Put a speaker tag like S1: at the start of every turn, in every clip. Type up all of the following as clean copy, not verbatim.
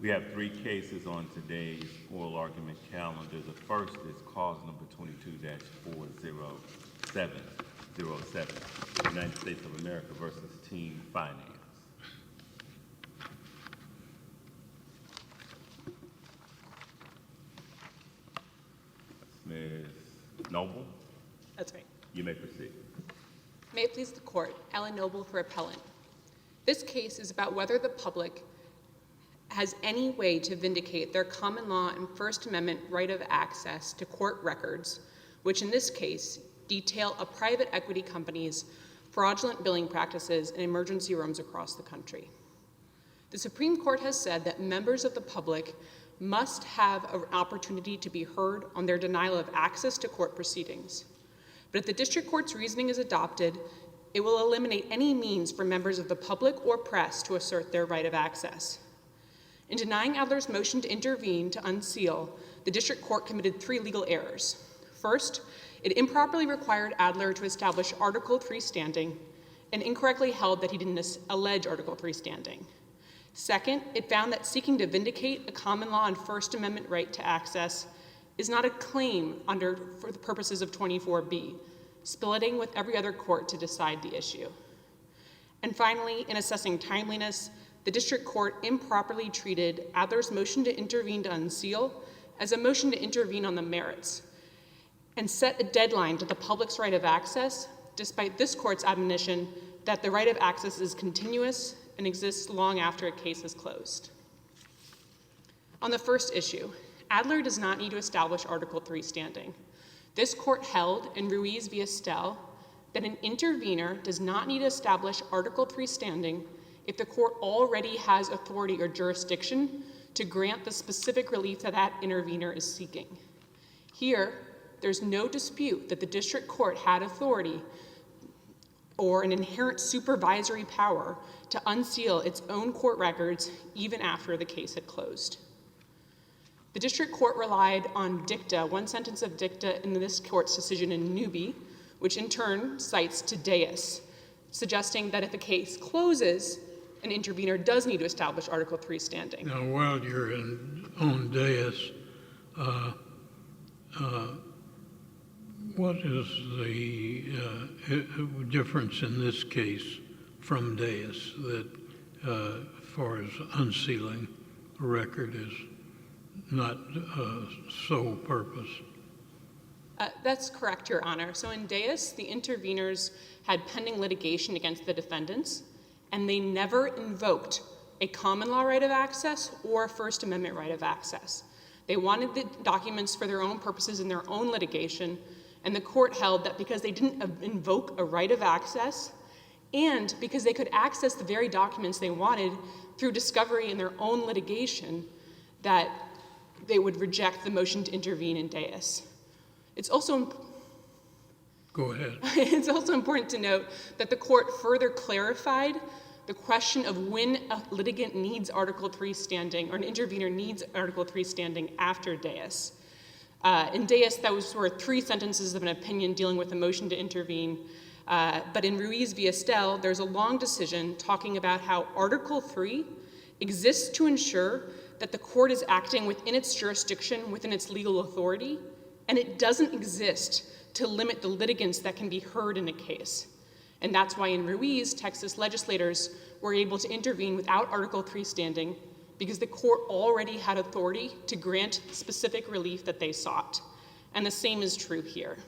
S1: We have three cases on today's oral argument calendar. The first is cause number 22-40707, United States of America versus Team Finance. Ms. Noble?
S2: That's right.
S1: You may proceed.
S2: May it please the court, Ellen Noble for appellant. This case is about whether the public has any way to vindicate their common law and First Amendment right of access to court records, which in this case detail a private equity company's fraudulent billing practices in emergency rooms across the country. The Supreme Court has said that members of the public must have an opportunity to be heard on their denial of access to court proceedings. But if the district court's reasoning is adopted, it will eliminate any means for members of the public or press to assert their right of access. In denying Adler's motion to intervene to unseal, the district court committed three legal errors. First, it improperly required Adler to establish Article III standing and incorrectly held that he didn't allege Article III standing. Second, it found that seeking to vindicate a common law and First Amendment right to access is not a claim for the purposes of 24B, splitting with every other court to decide the issue. And finally, in assessing timeliness, the district court improperly treated Adler's motion to intervene to unseal as a motion to intervene on the merits and set a deadline to the public's right of access, despite this court's admonition that the right of access is continuous and exists long after a case is closed. On the first issue, Adler does not need to establish Article III standing. This court held in Ruiz v. Estelle that an intervener does not need to establish Article III standing if the court already has authority or jurisdiction to grant the specific relief that that intervener is seeking. Here, there's no dispute that the district court had authority or an inherent supervisory power to unseal its own court records even after the case had closed. The district court relied on dicta, one sentence of dicta in this court's decision in Newby, which in turn cites to Deus, suggesting that if the case closes, an intervener does need to establish Article III standing.
S3: Now, while you're on Deus, what is the difference in this case from Deus that, as far as unsealing a record, is not sole purpose?
S2: That's correct, Your Honor. So in Deus, the interveners had pending litigation against the defendants, and they never invoked a common law right of access or a First Amendment right of access. They wanted the documents for their own purposes in their own litigation, and the court held that because they didn't invoke a right of access and because they could access the very documents they wanted through discovery in their own litigation, that they would reject the motion to intervene in Deus.
S3: Go ahead.
S2: It's also important to note that the court further clarified the question of when a litigant needs Article III standing or an intervener needs Article III standing after Deus. In Deus, those were three sentences of an opinion dealing with a motion to intervene. But in Ruiz v. Estelle, there's a long decision talking about how Article III exists to ensure that the court is acting within its jurisdiction, within its legal authority, and it doesn't exist to limit the litigants that can be heard in a case. And that's why in Ruiz, Texas legislators were able to intervene without Article III standing because the court already had authority to grant specific relief that they sought. And the same is true here.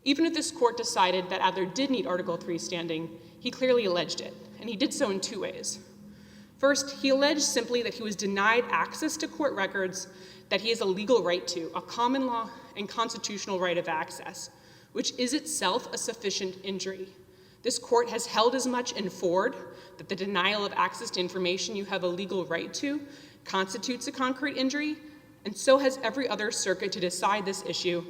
S2: Even if this court decided that Adler did need Article III standing, he clearly alleged it, and he did so in two ways. First, he alleged simply that he was denied access to court records that he has a legal right to, a common law and constitutional right of access, which is itself a sufficient injury. This court has held as much in Ford that the denial of access to information you have a legal right to constitutes a concrete injury, and so has every other circuit to decide this issue,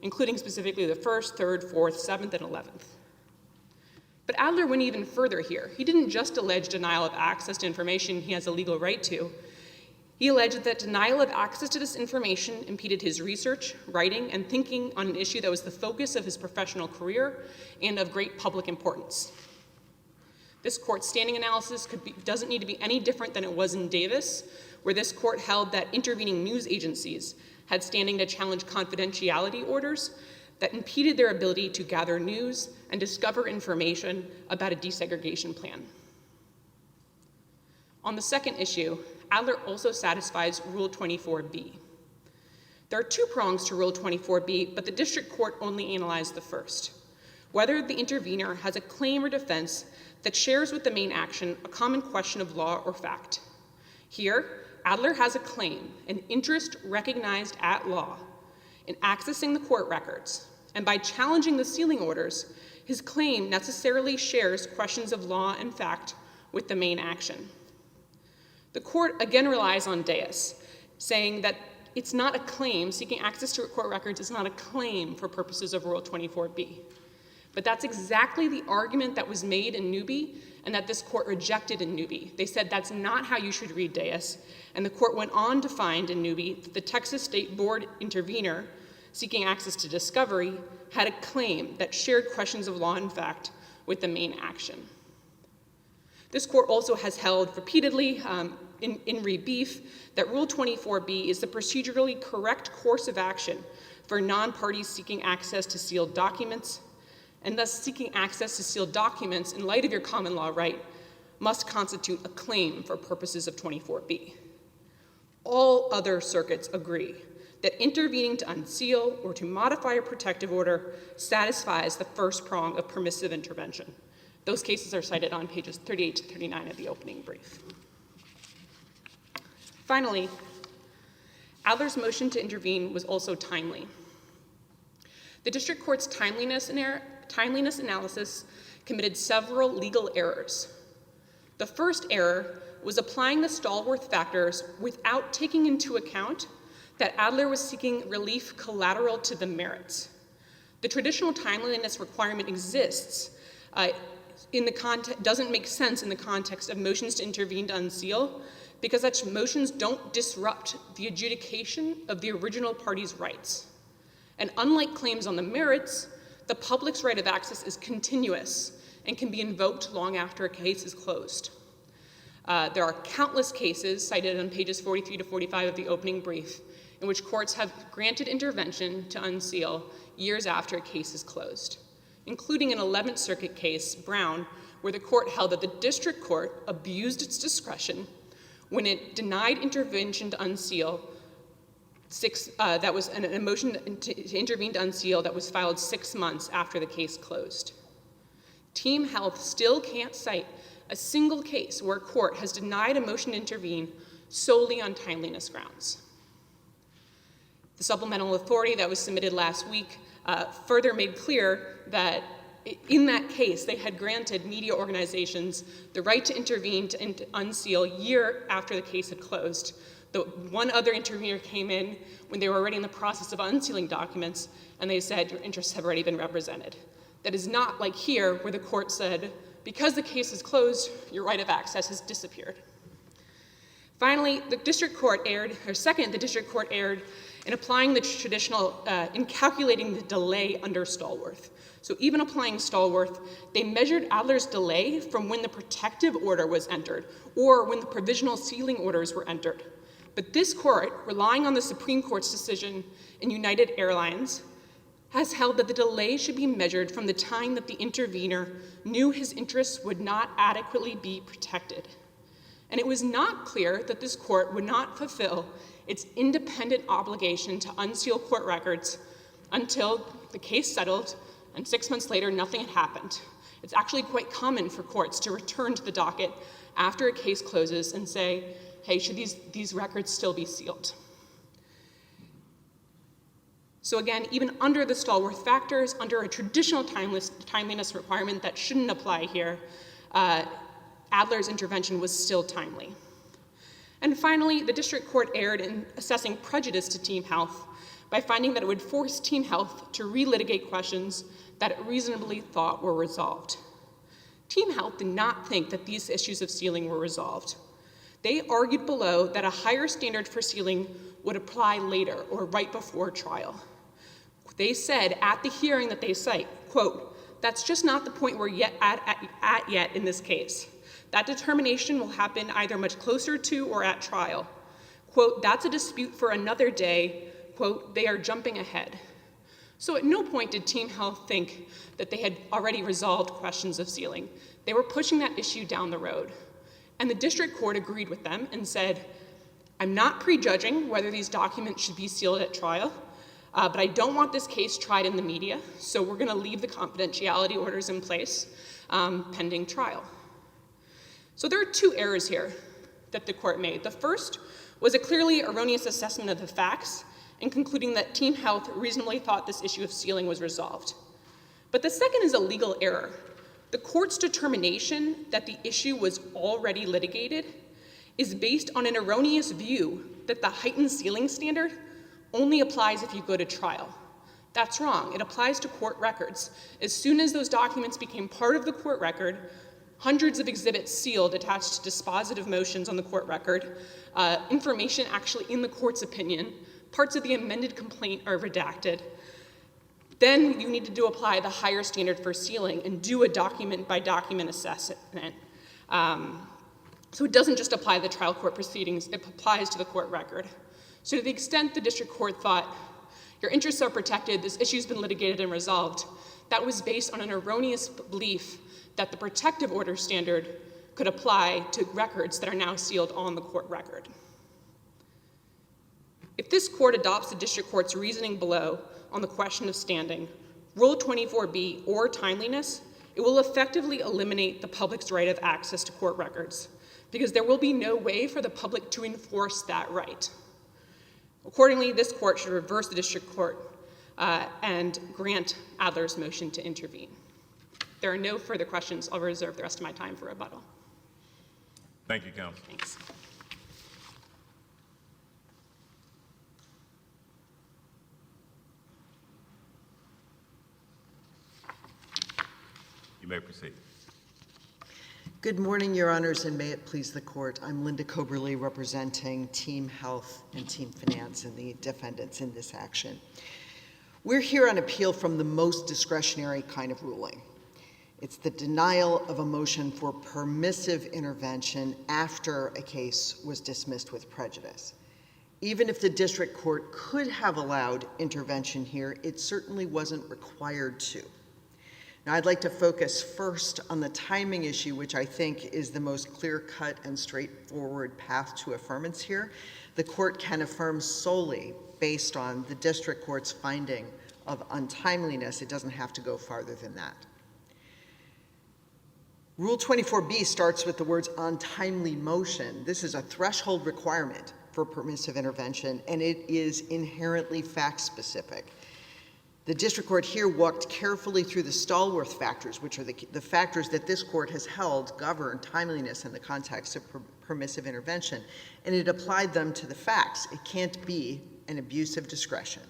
S2: including specifically the 1st, 3rd, 4th, 7th, and 11th. But Adler went even further here. He didn't just allege denial of access to information he has a legal right to. He alleged that denial of access to this information impeded his research, writing, and thinking on an issue that was the focus of his professional career and of great public importance. This court's standing analysis doesn't need to be any different than it was in Davis, where this court held that intervening news agencies had standing to challenge confidentiality orders that impeded their ability to gather news and discover information about a desegregation plan. On the second issue, Adler also satisfies Rule 24B. There are two prongs to Rule 24B, but the district court only analyzed the first: whether the intervener has a claim or defense that shares with the main action a common question of law or fact. Here, Adler has a claim, an interest recognized at law, in accessing the court records, and by challenging the sealing orders, his claim necessarily shares questions of law and fact with the main action. The court again relies on Deus, saying that it's not a claim, seeking access to court records is not a claim for purposes of Rule 24B. But that's exactly the argument that was made in Newby and that this court rejected in Newby. They said that's not how you should read Deus, and the court went on to find in Newby that the Texas State Board intervener seeking access to discovery had a claim that shared questions of law and fact with the main action. This court also has held repeatedly in Rebeef that Rule 24B is the procedurally correct course of action for non-parties seeking access to sealed documents, and thus seeking access to sealed documents in light of your common law right must constitute a claim for purposes of 24B. All other circuits agree that intervening to unseal or to modify a protective order satisfies the first prong of permissive intervention. Those cases are cited on pages 38 to 39 of the opening brief. Finally, Adler's motion to intervene was also timely. The district court's timeliness analysis committed several legal errors. The first error was applying the Stallworth factors without taking into account that Adler was seeking relief collateral to the merits. The traditional timeliness requirement exists doesn't make sense in the context of motions to intervene to unseal because such motions don't disrupt the adjudication of the original party's rights. And unlike claims on the merits, the public's right of access is continuous and can be invoked long after a case is closed. There are countless cases cited on pages 43 to 45 of the opening brief in which courts have granted intervention to unseal years after a case is closed, including an 11th Circuit case, Brown, where the court held that the district court abused its discretion when it denied intervention to unseal that was a motion to intervene to unseal that was filed 6 months after the case closed. Team Health still can't cite a single case where a court has denied a motion to intervene solely on timeliness grounds. The supplemental authority that was submitted last week further made clear that in that case, they had granted media organizations the right to intervene to unseal a year after the case had closed. The one other intervener came in when they were already in the process of unsealing documents, and they said, your interests have already been represented. That is not like here, where the court said, because the case is closed, your right of access has disappeared. Finally, the district court erred in applying the traditional, in calculating the delay under Stallworth. So even applying Stallworth, they measured Adler's delay from when the protective order was entered or when the provisional sealing orders were entered. But this court, relying on the Supreme Court's decision in United Airlines, has held that the delay should be measured from the time that the intervener knew his interests would not adequately be protected. And it was not clear that this court would not fulfill its independent obligation to unseal court records until the case settled and 6 months later nothing had happened. It's actually quite common for courts to return to the docket after a case closes and say, hey, should these records still be sealed? So again, even under the Stallworth factors, under a traditional timeliness requirement that shouldn't apply here, Adler's intervention was still timely. And finally, the district court erred in assessing prejudice to Team Health by finding that it would force Team Health to relitigate questions that it reasonably thought were resolved. Team Health did not think that these issues of sealing were resolved. They argued below that a higher standard for sealing would apply later or right before trial. They said at the hearing that they cite, quote, That's just not the point we're yet at yet in this case. That determination will happen either much closer to or at trial. Quote, that's a dispute for another day. Quote, they are jumping ahead. So at no point did Team Health think that they had already resolved questions of sealing. They were pushing that issue down the road. And the district court agreed with them and said, I'm not prejudging whether these documents should be sealed at trial, but I don't want this case tried in the media, so we're gonna leave the confidentiality orders in place pending trial. So there are two errors here that the court made. The first was a clearly erroneous assessment of the facts and concluding that Team Health reasonably thought this issue of sealing was resolved. But the second is a legal error. The court's determination that the issue was already litigated is based on an erroneous view that the heightened sealing standard only applies if you go to trial. That's wrong. It applies to court records. As soon as those documents became part of the court record, hundreds of exhibits sealed attached to dispositive motions on the court record, information actually in the court's opinion, parts of the amended complaint are redacted. Then you need to apply the higher standard for sealing and do a document-by-document assessment. So it doesn't just apply to the trial court proceedings, it applies to the court record. So to the extent the district court thought, your interests are protected, this issue's been litigated and resolved, that was based on an erroneous belief that the protective order standard could apply to records that are now sealed on the court record. If this court adopts the district court's reasoning below on the question of standing, Rule 24B or timeliness, it will effectively eliminate the public's right of access to court records because there will be no way for the public to enforce that right. Accordingly, this court should reverse the district court and grant Adler's motion to intervene. There are no further questions. I'll reserve the rest of my time for rebuttal.
S1: Thank you, Counsel.
S2: Thanks.
S1: You may proceed.
S4: Good morning, Your Honors, and may it please the court. I'm Linda Coberly, representing Team Health and Team Finance and the defendants in this action. We're here on appeal from the most discretionary kind of ruling. It's the denial of a motion for permissive intervention after a case was dismissed with prejudice. Even if the district court could have allowed intervention here, it certainly wasn't required to. Now, I'd like to focus first on the timing issue, which I think is the most clear-cut and straightforward path to affirmance here. The court can affirm solely based on the district court's finding of untimeliness. It doesn't have to go farther than that. Rule 24B starts with the words untimely motion. This is a threshold requirement for permissive intervention, and it is inherently fact-specific. The district court here walked carefully through the Stallworth factors, which are the factors that this court has held govern timeliness in the context of permissive intervention, and it applied them to the facts. It can't be an abuse of discretion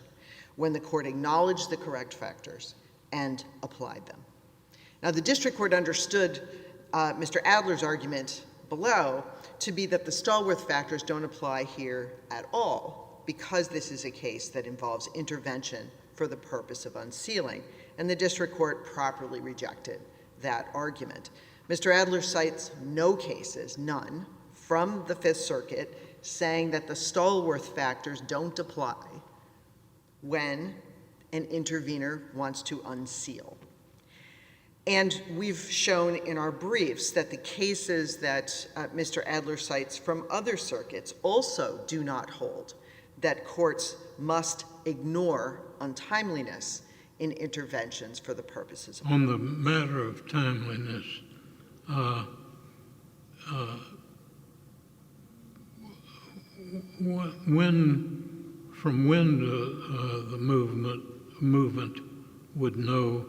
S4: when the court acknowledged the correct factors and applied them. Now, the district court understood Mr. Adler's argument below to be that the Stallworth factors don't apply here at all because this is a case that involves intervention for the purpose of unsealing, and the district court properly rejected that argument. Mr. Adler cites no cases, none, from the Fifth Circuit saying that the Stallworth factors don't apply when an intervener wants to unseal. And we've shown in our briefs that the cases that Mr. Adler cites from other circuits also do not hold that courts must ignore untimeliness in interventions for the purposes of.
S3: On the matter of timeliness, from when the movement would know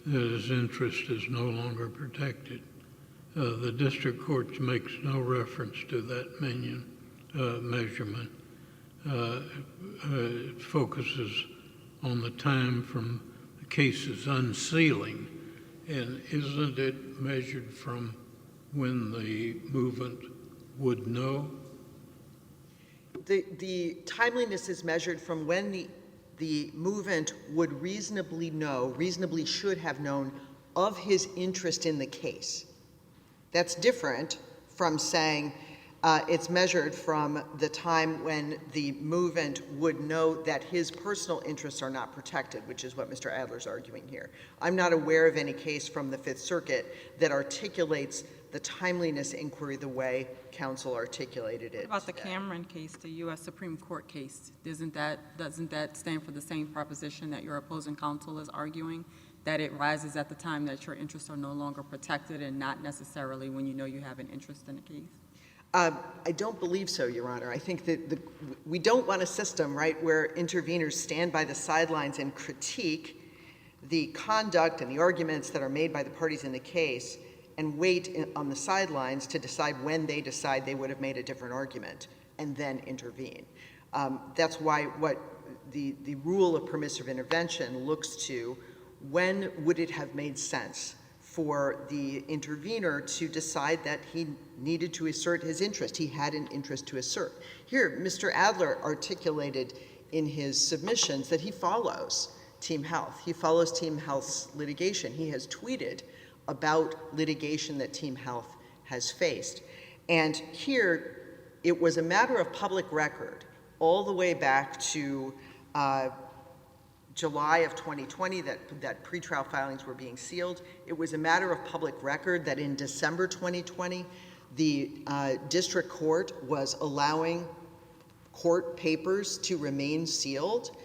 S3: that his interest is no longer protected? The district court makes no reference to that measurement. It focuses on the time from the case's unsealing, and isn't it measured from when the movement would know?
S4: The timeliness is measured from when the movement would reasonably should have known of his interest in the case. That's different from saying it's measured from the time when the movant would know that his personal interests are not protected, which is what Mr. Adler's arguing here. I'm not aware of any case from the Fifth Circuit that articulates the timeliness inquiry the way counsel articulated it.
S5: What about the
S4: today.
S5: Cameron case, the U.S. Supreme Court case? Doesn't that stand for the same proposition that your opposing counsel is arguing, that it rises at the time that your interests are no longer protected and not necessarily when you know you have an interest in the case?
S4: I don't believe so, Your Honor. I think that we don't want a system, right, where interveners stand by the sidelines and critique the conduct and the arguments that are made by the parties in the case and wait on the sidelines to decide when they decide they would have made a different argument and then intervene. That's why what the rule of permissive intervention looks to, when would it have made sense for the intervener to decide that he needed to assert his interest. He had an interest to assert. Here, Mr. Adler articulated in his submissions that he follows Team Health. He follows Team Health's litigation. He has tweeted about litigation that Team Health has faced. And here, it was a matter of public record all the way back to July of 2020 that pretrial filings were being sealed. It was a matter of public record that in December 2020, the district court was allowing court papers to remain sealed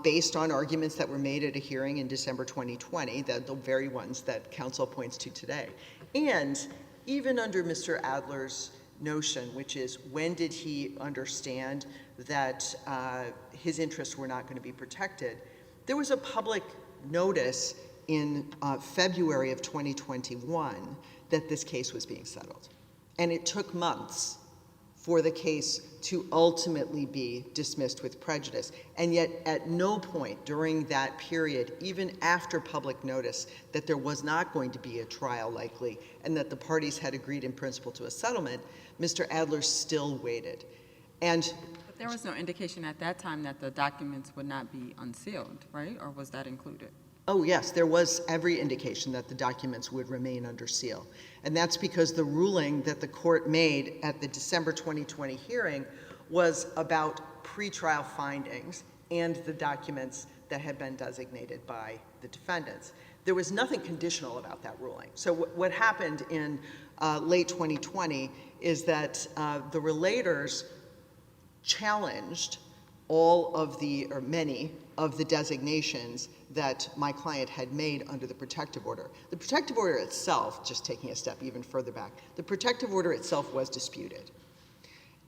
S4: based on arguments that were made at a hearing in December 2020, the very ones that counsel points to today. And even under Mr. Adler's notion, which is when did he understand that his interests were not going to be protected, there was a public notice in February of 2021 that this case was being settled. And it took months for the case to ultimately be dismissed with prejudice. And yet at no point during that period, even after public notice that there was not going to be a trial likely and that the parties had agreed in principle to a settlement, Mr. Adler still waited. And
S5: But there was no indication at that time that the documents would not be unsealed, right? Or was that included?
S4: oh yes, there was every indication that the documents would remain under seal. And that's because the ruling that the court made at the December 2020 hearing was about pretrial findings and the documents that had been designated by the defendants. There was nothing conditional about that ruling. So what happened in late 2020 is that the relators challenged all of the, or many of the designations that my client had made under the protective order. The protective order itself, just taking a step even further back, the protective order itself was disputed.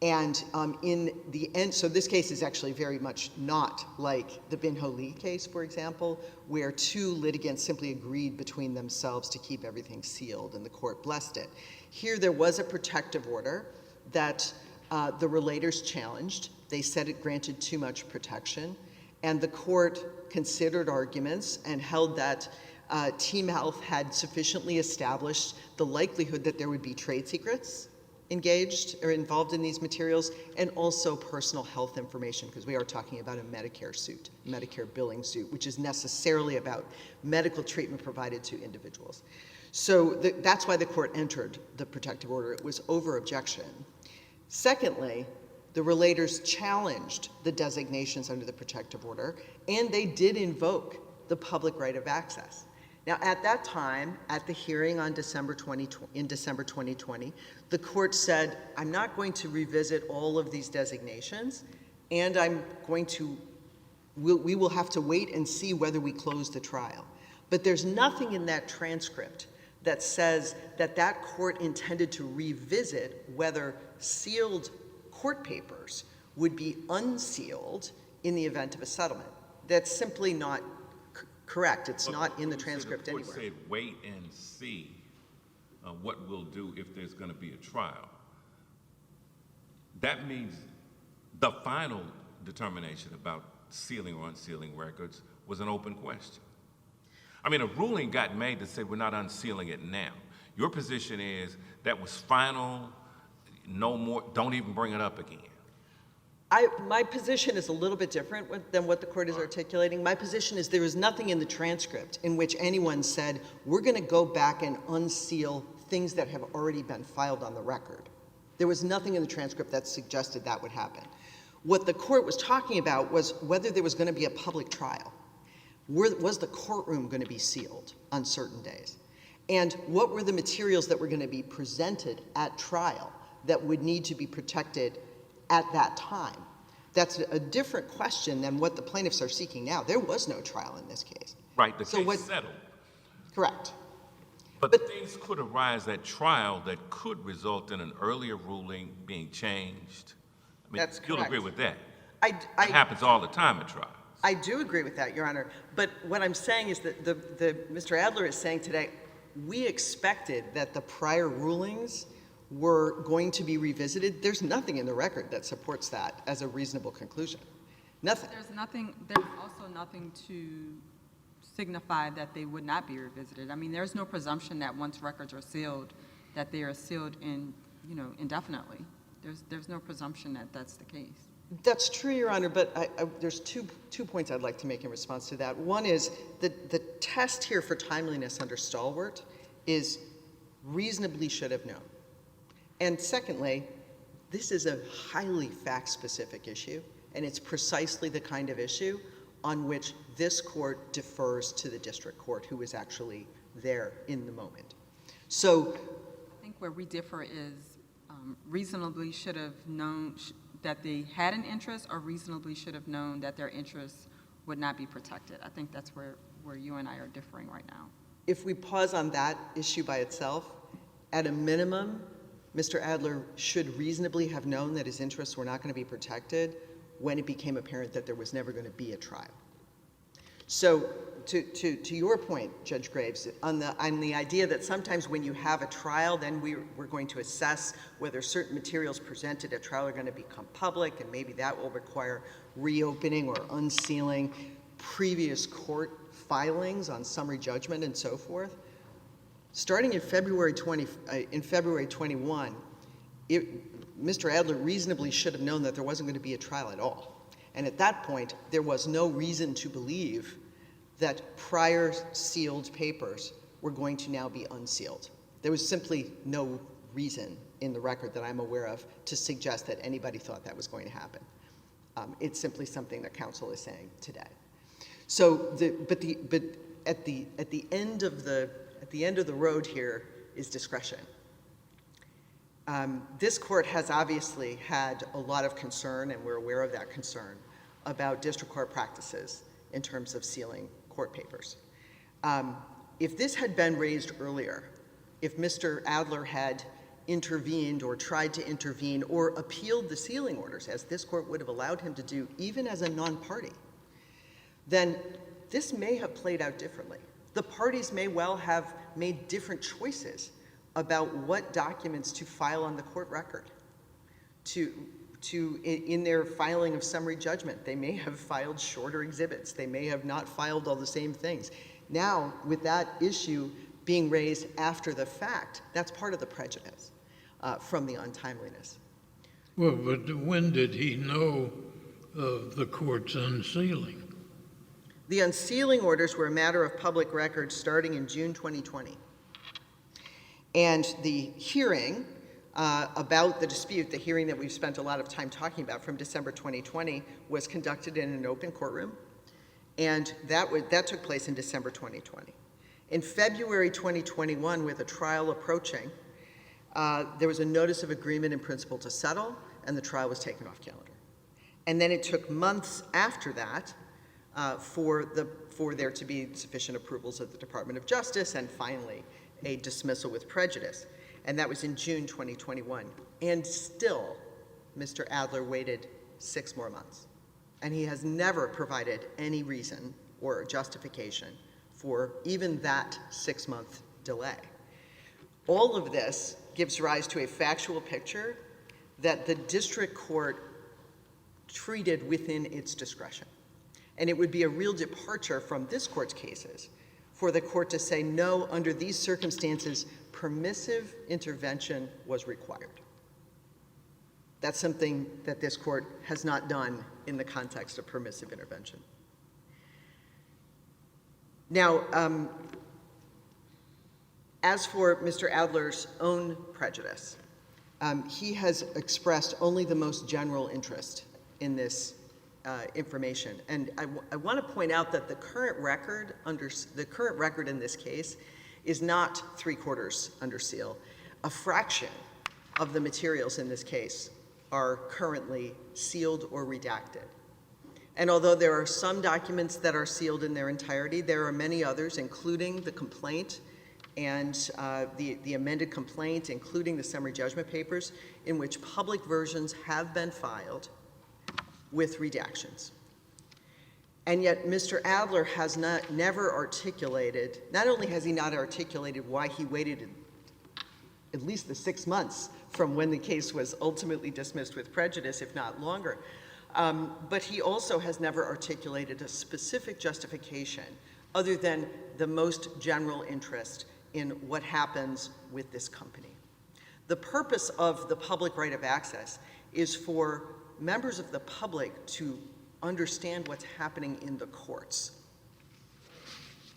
S4: And in the end, so this case is actually very much not like the Bin Ho Lee case, for example, where two litigants simply agreed between themselves to keep everything sealed and the court blessed it. Here there was a protective order that the relators challenged. They said it granted too much protection, and the court considered arguments and held that Team Health had sufficiently established the likelihood that there would be trade secrets engaged or involved in these materials, and also personal health information, because we are talking about a Medicare suit, Medicare billing suit, which is necessarily about medical treatment provided to individuals. So that's why the court entered the protective order. It was over objection. Secondly, the relators challenged the designations under the protective order, and they did invoke the public right of access. Now, at that time, at the hearing on December 2020, the court said, I'm not going to revisit all of these designations, and I'm going to, we will have to wait and see whether we close the trial. But there's nothing in that transcript that says that that court intended to revisit whether sealed court papers would be unsealed in the event of a settlement. That's simply not correct. It's not in the transcript anywhere.
S1: The court said wait and see what we'll do if there's going to be a trial. That means the final determination about sealing or unsealing records was an open question. I mean, a ruling got made to say we're not unsealing it now. Your position is that was final, no more, don't even bring it up again.
S4: My position is a little bit different than what the court is articulating. My position is there is nothing in the transcript in which anyone said, we're going to go back and unseal things that have already been filed on the record. There was nothing in the transcript that suggested that would happen. What the court was talking about was whether there was going to be a public trial. Was the courtroom going to be sealed on certain days? And what were the materials that were going to be presented at trial that would need to be protected at that time? That's a different question than what the plaintiffs are seeking now. There was no trial in this case.
S1: Right, the case settled.
S4: Correct.
S1: But things could arise at trial that could result in an earlier ruling being changed. I mean,
S4: That's
S1: you'll
S4: correct.
S1: agree with that.
S4: I
S1: It happens all the time at trials.
S4: I do agree with that, Your Honor. But what I'm saying is that Mr. Adler is saying today, we expected that the prior rulings were going to be revisited. There's nothing in the record that supports that as a reasonable conclusion. Nothing.
S5: There's also nothing to signify that they would not be revisited. I mean, there's no presumption that once records are sealed, that they are sealed indefinitely. There's no presumption that that's the case.
S4: That's true, Your Honor, but there's two points I'd like to make in response to that. One is the test here for timeliness under Stalwart is reasonably should have known. And secondly, this is a highly fact-specific issue, and it's precisely the kind of issue on which this court defers to the district court, who is actually there in the moment. So
S5: I think where we differ is reasonably should have known that they had an interest, or reasonably should have known that their interests would not be protected. I think that's where you and I are differing right now.
S4: if we pause on that issue by itself, at a minimum, Mr. Adler should reasonably have known that his interests were not going to be protected when it became apparent that there was never going to be a trial. So to your point, Judge Graves, on the idea that sometimes when you have a trial, then we're going to assess whether certain materials presented at trial are going to become public, and maybe that will require reopening or unsealing previous court filings on summary judgment and so forth. Starting in February 21, Mr. Adler reasonably should have known that there wasn't going to be a trial at all. And at that point, there was no reason to believe that prior sealed papers were going to now be unsealed. There was simply no reason in the record that I'm aware of to suggest that anybody thought that was going to happen. It's simply something that counsel is saying today. So, but at the end of the road here is discretion. This court has obviously had a lot of concern, and we're aware of that concern, about district court practices in terms of sealing court papers. If this had been raised earlier, if Mr. Adler had intervened or tried to intervene or appealed the sealing orders, as this court would have allowed him to do even as a non-party, then this may have played out differently. The parties may well have made different choices about what documents to file on the court record. In their filing of summary judgment, they may have filed shorter exhibits. They may have not filed all the same things. Now, with that issue being raised after the fact, that's part of the prejudice from the untimeliness.
S3: Well, but when did he know of the court's unsealing?
S4: The unsealing orders were a matter of public record starting in June 2020. And the hearing about the dispute, the hearing that we've spent a lot of time talking about from December 2020, was conducted in an open courtroom. And that took place in December 2020. In February 2021, with a trial approaching, there was a notice of agreement in principle to settle, and the trial was taken off calendar. And then it took months after that for there to be sufficient approvals of the Department of Justice, and finally a dismissal with prejudice. And that was in June 2021. And still, Mr. Adler waited 6 more months. And he has never provided any reason or justification for even that 6-month delay. All of this gives rise to a factual picture that the district court treated within its discretion. And it would be a real departure from this court's cases for the court to say, no, under these circumstances, permissive intervention was required. That's something that this court has not done in the context of permissive intervention. Now, as for Mr. Adler's own prejudice, he has expressed only the most general interest in this information. And I want to point out that the current record in this case is not 3/4 under seal. A fraction of the materials in this case are currently sealed or redacted. And although there are some documents that are sealed in their entirety, there are many others, including the complaint and the amended complaint, including the summary judgment papers, in which public versions have been filed with redactions. And yet Mr. Adler has never articulated, not only has he not articulated why he waited at least the 6 months from when the case was ultimately dismissed with prejudice, if not longer, but he also has never articulated a specific justification other than the most general interest in what happens with this company. The purpose of the public right of access is for members of the public to understand what's happening in the courts.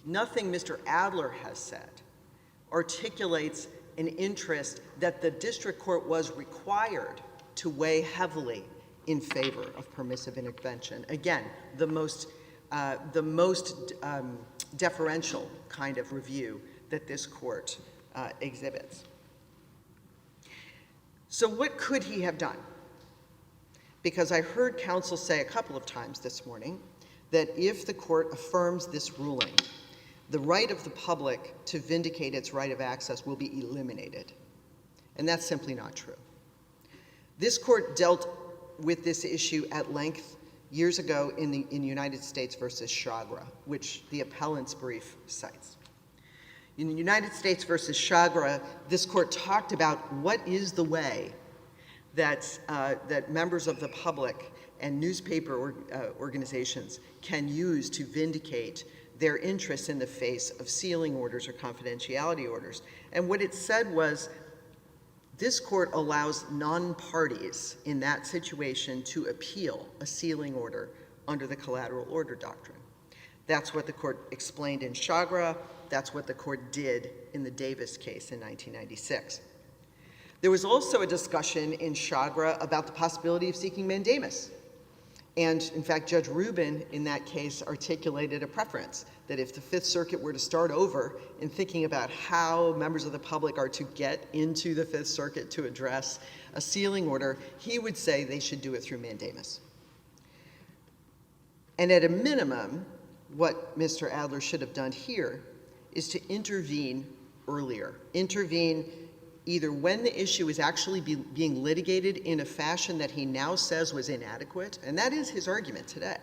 S4: Nothing Mr. Adler has said articulates an interest that the district court was required to weigh heavily in favor of permissive intervention. Again, the most deferential kind of review that this court exhibits. So what could he have done? Because I heard counsel say a couple of times this morning that if the court affirms this ruling, the right of the public to vindicate its right of access will be eliminated. And that's simply not true. This court dealt with this issue at length years ago in United States versus Chagra, which the appellant's brief cites. In the United States versus Chagra, this court talked about what is the way that members of the public and newspaper organizations can use to vindicate their interests in the face of sealing orders or confidentiality orders. And what it said was, this court allows non-parties in that situation to appeal a sealing order under the collateral order doctrine. That's what the court explained in Chagra. That's what the court did in the Davis case in 1996. There was also a discussion in Chagra about the possibility of seeking mandamus. And in fact, Judge Rubin in that case articulated a preference that if the Fifth Circuit were to start over in thinking about how members of the public are to get into the Fifth Circuit to address a sealing order, he would say they should do it through mandamus. And at a minimum, what Mr. Adler should have done here is to intervene earlier. Intervene either when the issue is actually being litigated in a fashion that he now says was inadequate, and that is his argument today.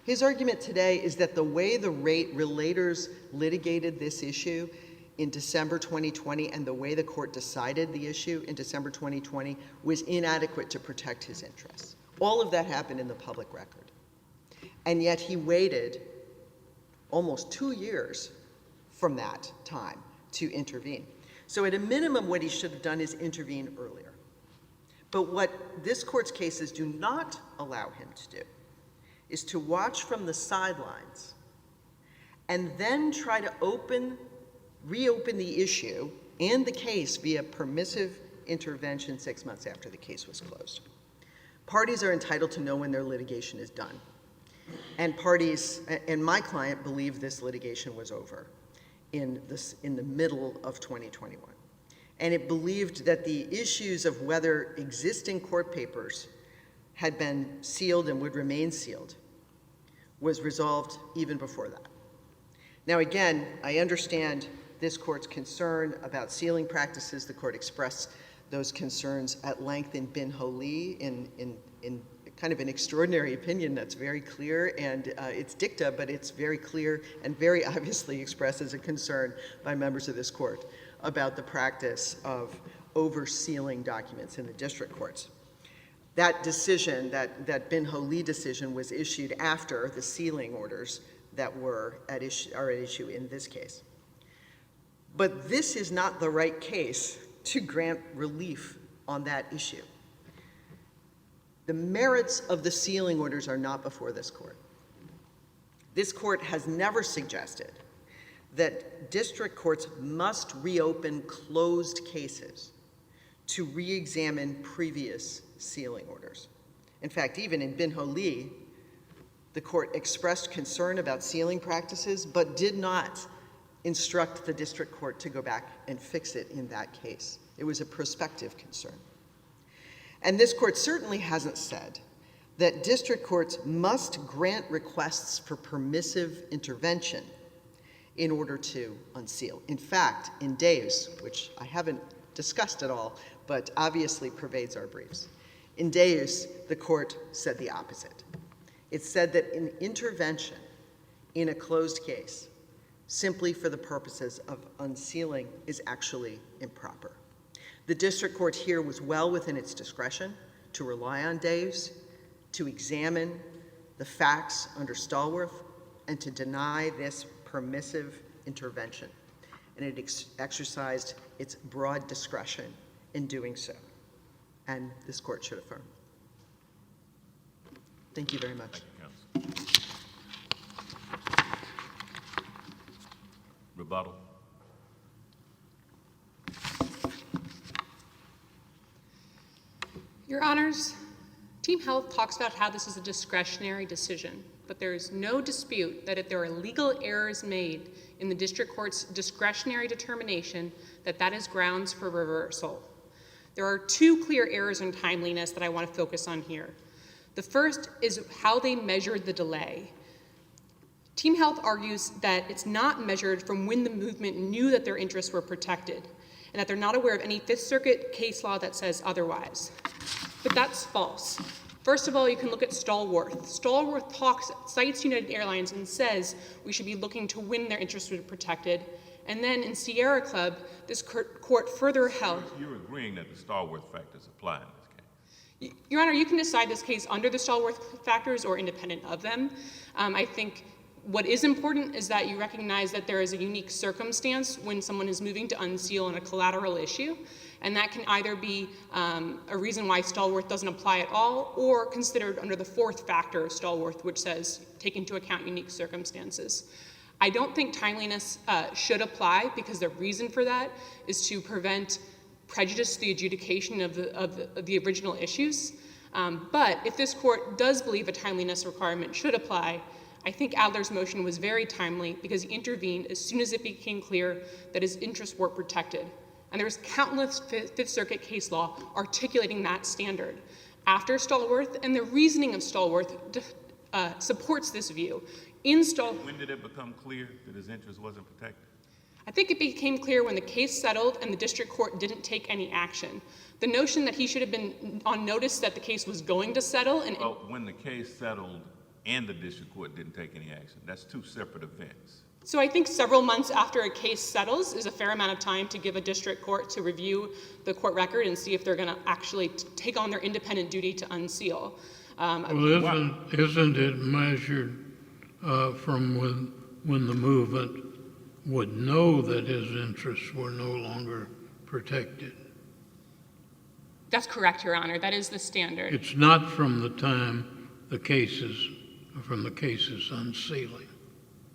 S4: His argument today is that the way the relators litigated this issue in December 2020 and the way the court decided the issue in December 2020 was inadequate to protect his interests. All of that happened in the public record. And yet he waited almost 2 years from that time to intervene. So at a minimum, what he should have done is intervene earlier. But what this court's cases do not allow him to do is to watch from the sidelines and then try to reopen the issue and the case via permissive intervention 6 months after the case was closed. Parties are entitled to know when their litigation is done. And parties, and my client believed this litigation was over in the middle of 2021. And it believed that the issues of whether existing court papers had been sealed and would remain sealed was resolved even before that. Now again, I understand this court's concern about sealing practices. The court expressed those concerns at length in Bin Holi in kind of an extraordinary opinion that's very clear, and it's dicta, but it's very clear and very obviously expresses a concern by members of this court about the practice of over-sealing documents in the district courts. That decision, that Bin Holi decision, was issued after the sealing orders that are at issue in this case. But this is not the right case to grant relief on that issue. The merits of the sealing orders are not before this court. This court has never suggested that district courts must reopen closed cases to re-examine previous sealing orders. In fact, even in Bin Ho Lee, the court expressed concern about sealing practices, but did not instruct the district court to go back and fix it in that case. It was a prospective concern. And this court certainly hasn't said that district courts must grant requests for permissive intervention in order to unseal. In fact, in Deus, which I haven't discussed at all, but obviously pervades our briefs, in Deus, the court said the opposite. It said that an intervention in a closed case, simply for the purposes of unsealing, is actually improper. The district court here was well within its discretion to rely on Deus, to examine the facts under Stallworth, and to deny this permissive intervention. And it exercised its broad discretion in doing so. And this court should affirm. Thank you very much.
S1: Thank you, counsel. Rebuttal.
S2: Your Honors, Team Health talks about how this is a discretionary decision, but there is no dispute that if there are legal errors made in the district court's discretionary determination, that is grounds for reversal. There are two clear errors in timeliness that I want to focus on here. The first is how they measured the delay. Team Health argues that it's not measured from when the movement knew that their interests were protected, and that they're not aware of any Fifth Circuit case law that says otherwise. But that's false. First of all, you can look at Stallworth. Stallworth cites United Airlines and says we should be looking to when their interests were protected. And then in Sierra Club, this court further held.
S1: You're agreeing that the Stallworth factors apply in this case?
S2: Your Honor, you can decide this case under the Stallworth factors or independent of them. I think what is important is that you recognize that there is a unique circumstance when someone is moving to unseal on a collateral issue, and that can either be a reason why Stallworth doesn't apply at all, or considered under the fourth factor of Stallworth, which says take into account unique circumstances. I don't think timeliness should apply, because the reason for that is to prevent prejudice to the adjudication of the original issues. But if this court does believe a timeliness requirement should apply, I think Adler's motion was very timely because he intervened as soon as it became clear that his interests were protected. And there's countless Fifth Circuit case law articulating that standard. After Stallworth, and the reasoning of Stallworth supports this view.
S1: When did it become clear that his interest wasn't protected?
S2: I think it became clear when the case settled and the district court didn't take any action. The notion that he should have been on notice that the case was going to settle and—
S1: Well, when the case settled and the district court didn't take any action, that's two separate events.
S2: So I think several months after a case settles is a fair amount of time to give a district court to review the court record and see if they're going to actually take on their independent duty to unseal.
S3: Well, isn't it measured from when the movement would know that his interests were no longer protected?
S2: That's correct, Your Honor. That is the standard.
S3: It's not from the time the case is unsealing.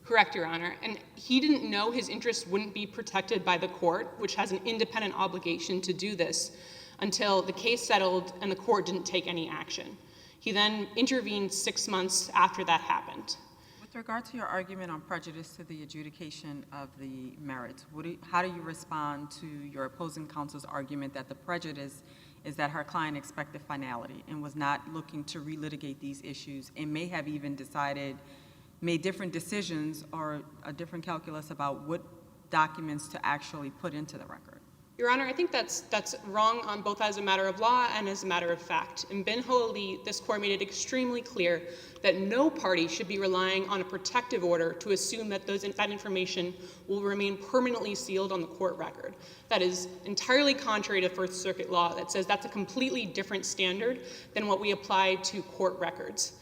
S2: Correct, Your Honor. And he didn't know his interests wouldn't be protected by the court, which has an independent obligation to do this, until the case settled and the court didn't take any action. He then intervened 6 months after that happened.
S5: With regard to your argument on prejudice to the adjudication of the merits, how do you respond to your opposing counsel's argument that the prejudice is that her client expected finality and was not looking to relitigate these issues and may have even made different decisions or a different calculus about what documents to actually put into the record?
S2: Your Honor, I think that's wrong on both as a matter of law and as a matter of fact. In Ben Ho'oli, this court made it extremely clear that no party should be relying on a protective order to assume that that information will remain permanently sealed on the court record. That is entirely contrary to First Circuit law that says that's a completely different standard than what we apply to court records.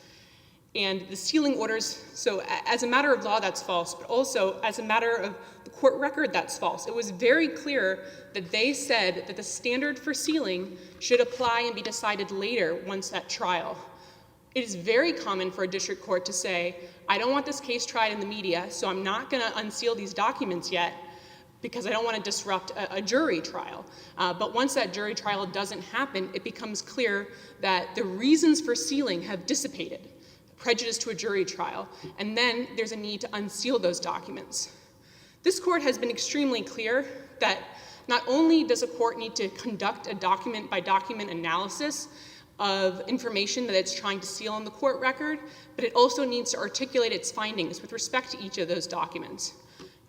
S2: And the sealing orders, so as a matter of law, that's false, but also as a matter of court record, that's false. It was very clear that they said that the standard for sealing should apply and be decided later once at trial. It is very common for a district court to say, I don't want this case tried in the media, so I'm not going to unseal these documents yet because I don't want to disrupt a jury trial. But once that jury trial doesn't happen, it becomes clear that the reasons for sealing have dissipated, prejudice to a jury trial, and then there's a need to unseal those documents. This court has been extremely clear that not only does a court need to conduct a document-by-document analysis of information that it's trying to seal on the court record, but it also needs to articulate its findings with respect to each of those documents.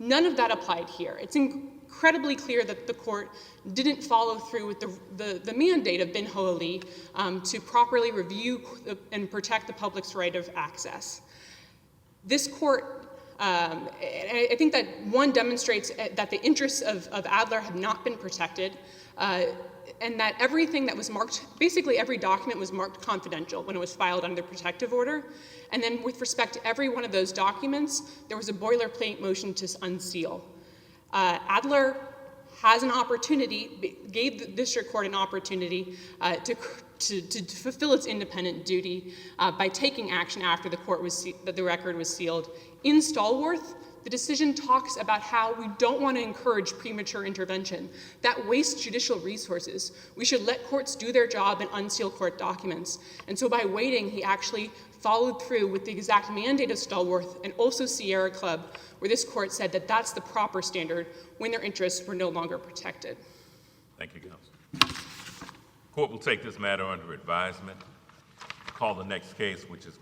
S2: None of that applied here. It's incredibly clear that the court didn't follow through with the mandate of bin Ho'oli to properly review and protect the public's right of access. This court, I think that one demonstrates that the interests of Adler have not been protected, and that everything that was marked, basically every document was marked confidential when it was filed under protective order. And then with respect to every one of those documents, there was a boilerplate motion to unseal. Adler has an opportunity, gave the district court an opportunity to fulfill its independent duty by taking action after the record was sealed. In Stallworth, the decision talks about how we don't want to encourage premature intervention. That wastes judicial resources. We should let courts do their job and unseal court documents. And so by waiting, he actually followed through with the exact mandate of Stallworth and also Sierra Club, where this court said that that's the proper standard when their interests were no longer protected.
S1: Thank you, Counsel. Court will take this matter under advisement. Call the next case, which is